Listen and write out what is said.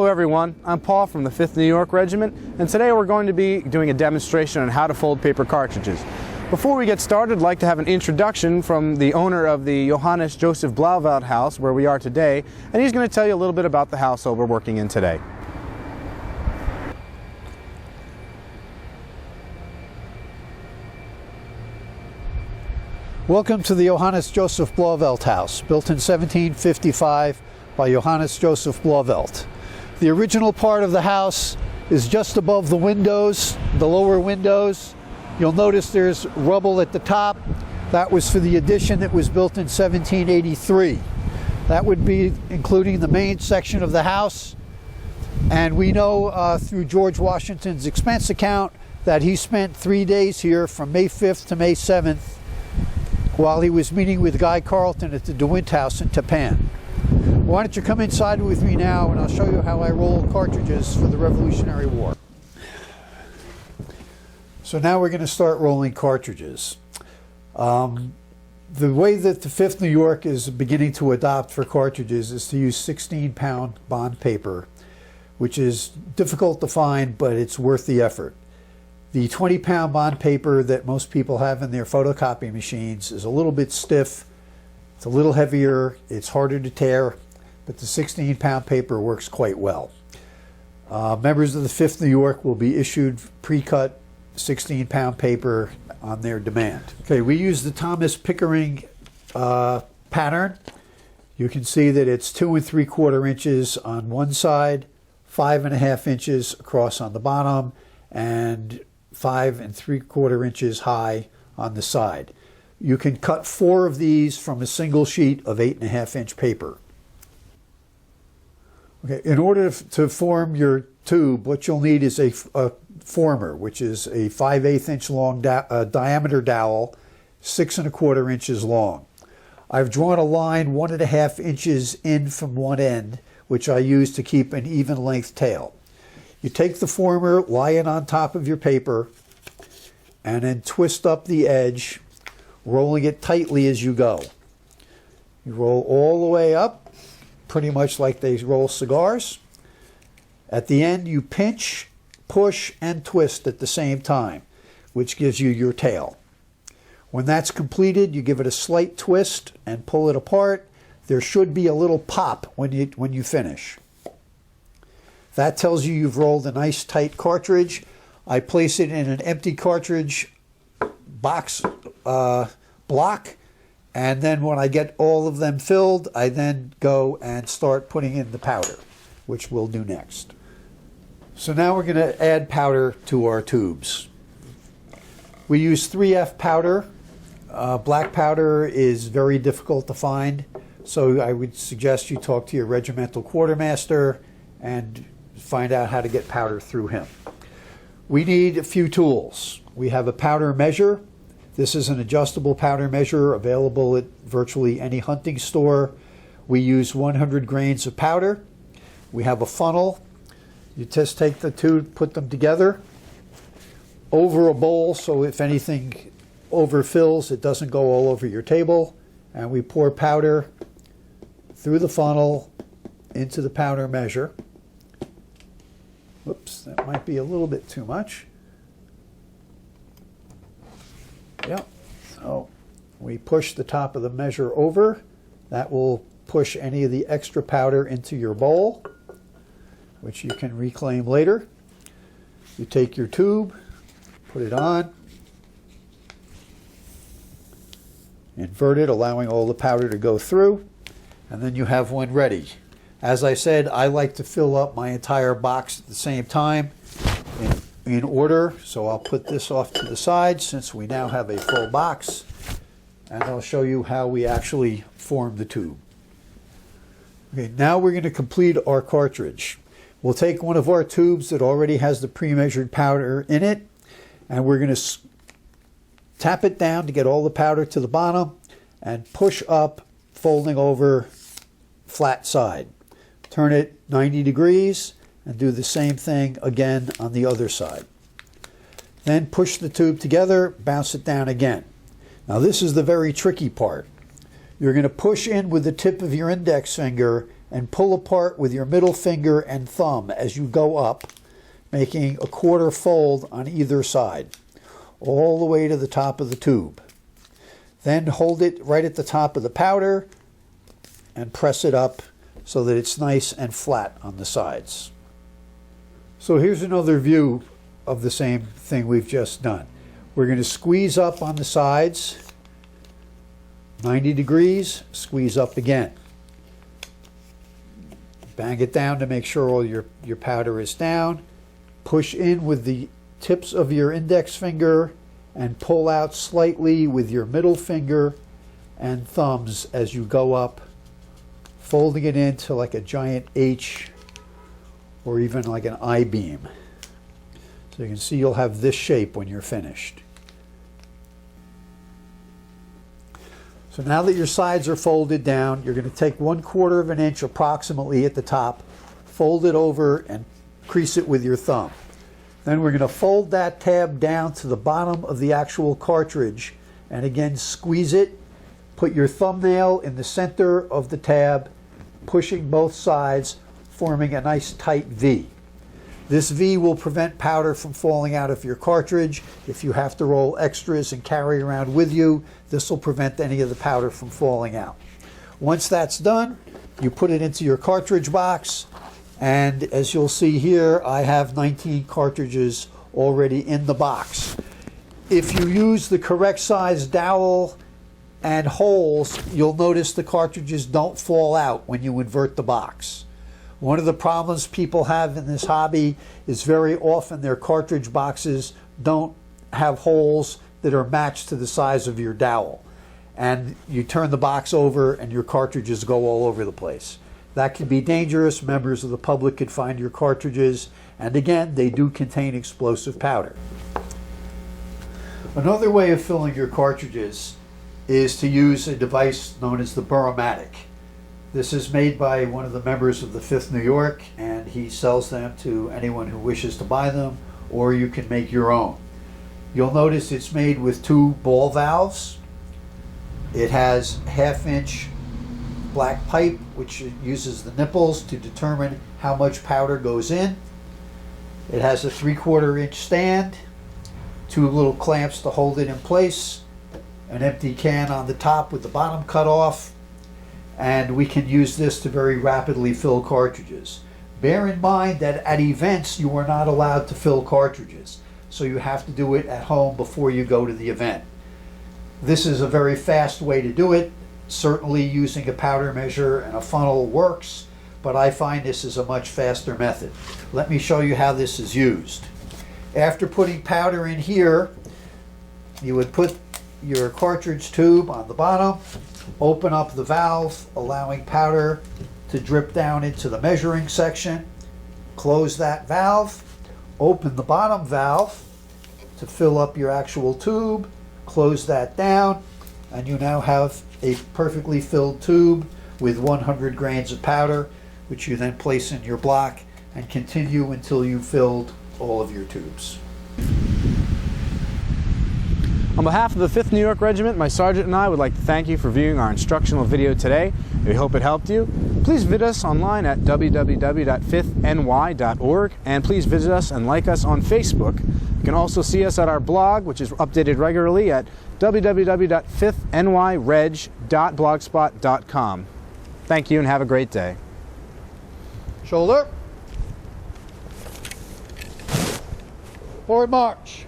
everyone, I'm Paul from the 5th New York Regiment, and today we're going to be doing a demonstration on how to fold paper cartridges. Before we get started, I'd like to have an introduction from the owner of the Johannes Joseph Blauvelt house where we are today, and he's going to tell you a little bit about the household we're working in today. Welcome to the Johannes Joseph Blauvelt house, built in 1755 by Johannes Joseph Blauvelt. The original part of the house is just above the windows, the lower windows. You'll notice there's rubble at the top. That was for the addition that was built in 1783. That would be including the main section of the house. And we know through George Washington's expense account that he spent 3 days here from May 5th to May 7th while he was meeting with Guy Carleton at the DeWint House in Tappan. Why don't you come inside with me now and I'll show you how I roll cartridges for the Revolutionary War. So now we're going to start rolling cartridges. The way that the 5th New York is beginning to adopt for cartridges is to use 16-pound bond paper, which is difficult to find, but it's worth the effort. The 20-pound bond paper that most people have in their photocopy machines is a little bit stiff, it's a little heavier, it's harder to tear, but the 16-pound paper works quite well. Members of the 5th New York will be issued pre-cut 16-pound paper on their demand. Okay, we use the Thomas Pickering pattern. You can see that it's 2 3/4 inches on one side, 5 1/2 inches across on the bottom, and 5 3/4 inches high on the side. You can cut 4 of these from a single sheet of 8 1/2 inch paper. Okay, in order to form your tube, what you'll need is a former, which is a 5/8 inch long diameter dowel, 6 1/4 inches long. I've drawn a line 1 1/2 inches in from one end, which I use to keep an even length tail. You take the former, lie it on top of your paper, and then twist up the edge, rolling it tightly as you go. You roll all the way up, pretty much like they roll cigars. At the end, you pinch, push, and twist at the same time, which gives you your tail. When that's completed, you give it a slight twist and pull it apart. There should be a little pop when you finish. That tells you you've rolled a nice tight cartridge. I place it in an empty cartridge box block, and then when I get all of them filled, I then go and start putting in the powder, which we'll do next. So now we're going to add powder to our tubes. We use 3F powder. Black powder is very difficult to find, so I would suggest you talk to your regimental quartermaster and find out how to get powder through him. We need a few tools. We have a powder measure. This is an adjustable powder measure available at virtually any hunting store. We use 100 grains of powder. We have a funnel. You just take the two, put them together over a bowl, so if anything overfills, it doesn't go all over your table. And we pour powder through the funnel into the powder measure. Whoops, that might be a little bit too much. Yep, so we push the top of the measure over. That will push any of the extra powder into your bowl, which you can reclaim later. You take your tube, put it on, invert it, allowing all the powder to go through, and then you have one ready. As I said, I like to fill up my entire box at the same time in order, so I'll put this off to the side since we now have a full box, and I'll show you how we actually form the tube. Okay, now we're going to complete our cartridge. We'll take one of our tubes that already has the pre-measured powder in it, and we're going to tap it down to get all the powder to the bottom and push up, folding over flat side. Turn it 90 degrees and do the same thing again on the other side. Then push the tube together, bounce it down again. Now this is the very tricky part. You're going to push in with the tip of your index finger and pull apart with your middle finger and thumb as you go up, making a quarter fold on either side, all the way to the top of the tube. Then hold it right at the top of the powder and press it up so that it's nice and flat on the sides. So here's another view of the same thing we've just done. We're going to squeeze up on the sides, 90 degrees, squeeze up again. Bang it down to make sure all your powder is down. Push in with the tips of your index finger and pull out slightly with your middle finger and thumbs as you go up, folding it into like a giant H or even like an I-beam. So you can see you'll have this shape when you're finished. So now that your sides are folded down, you're going to take 1/4 of an inch approximately at the top, fold it over and crease it with your thumb. Then we're going to fold that tab down to the bottom of the actual cartridge and again squeeze it. Put your thumbnail in the center of the tab, pushing both sides, forming a nice tight V. This V will prevent powder from falling out of your cartridge. If you have to roll extras and carry around with you, this will prevent any of the powder from falling out. Once that's done, you put it into your cartridge box, and as you'll see here, I have 19 cartridges already in the box. If you use the correct size dowel and holes, you'll notice the cartridges don't fall out when you invert the box. One of the problems people have in this hobby is very often their cartridge boxes don't have holes that are matched to the size of your dowel. And you turn the box over and your cartridges go all over the place. That can be dangerous. Members of the public could find your cartridges, and again, they do contain explosive powder. Another way of filling your cartridges is to use a device known as the Burromatic. This is made by one of the members of the 5th New York, and he sells them to anyone who wishes to buy them, or you can make your own. You'll notice it's made with 2 ball valves. It has 1/2 inch black pipe, which uses the nipples to determine how much powder goes in. It has a 3/4 inch stand, 2 little clamps to hold it in place, an empty can on the top with the bottom cut off, and we can use this to very rapidly fill cartridges. Bear in mind that at events you are not allowed to fill cartridges, so you have to do it at home before you go to the event. This is a very fast way to do it. Certainly using a powder measure and a funnel works, but I find this is a much faster method. Let me show you how this is used. After putting powder in here, you would put your cartridge tube on the bottom, open up the valve, allowing powder to drip down into the measuring section, close that valve, open the bottom valve to fill up your actual tube, close that down, and you now have a perfectly filled tube with 100 grains of powder, which you then place in your block and continue until you've filled all of your tubes. On behalf of the 5th New York Regiment, my sergeant and I would like to thank you for viewing our instructional video today. We hope it helped you. Please visit us online at www.5thny.org, and please visit us and like us on Facebook. You can also see us at our blog, which is updated regularly at www.5thnyreg.blogspot.com. Thank you and have a great day. Shoulder. Forward march.